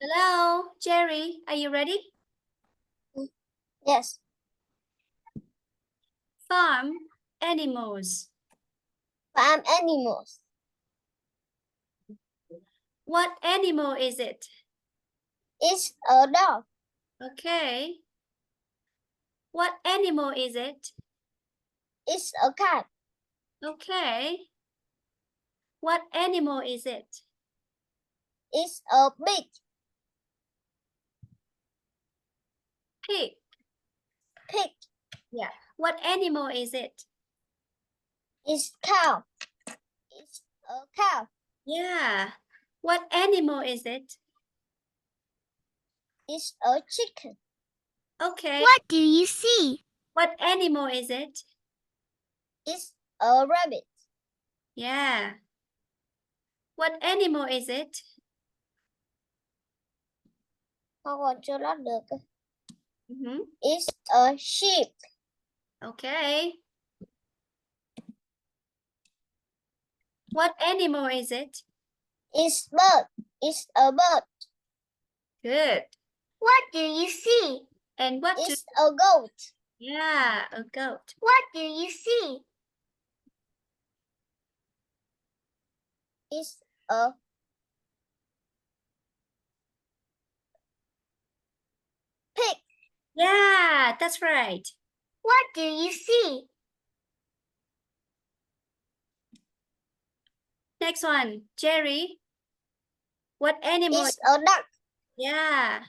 Hello, Jerry, are you ready? Yes. Farm animals. Farm animals. What animal is it? It's a dog. Okay. What animal is it? It's a cat. Okay. What animal is it? It's a pig. Pig. Pig. Yeah. What animal is it? It's cow. It's a cow. Yeah. What animal is it? It's a chicken. Okay. What do you see? What animal is it? It's a rabbit. Yeah. What animal is it? Con còn chưa lót được. Mm-hmm. It's a sheep. Okay. What animal is it? It's bird. It's a bird. Good. What do you see? And what do... It's a goat. Yeah, a goat. What do you see? It's a pig. Yeah, that's right. What do you see? Next one, Jerry. What animal? It's a duck. Yeah.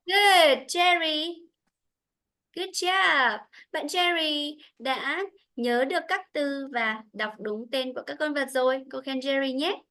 Good, Jerry. Good job. Bạn Jerry đã nhớ được các từ và đọc đúng tên của các con vật rồi. Cô khen Jerry nhé.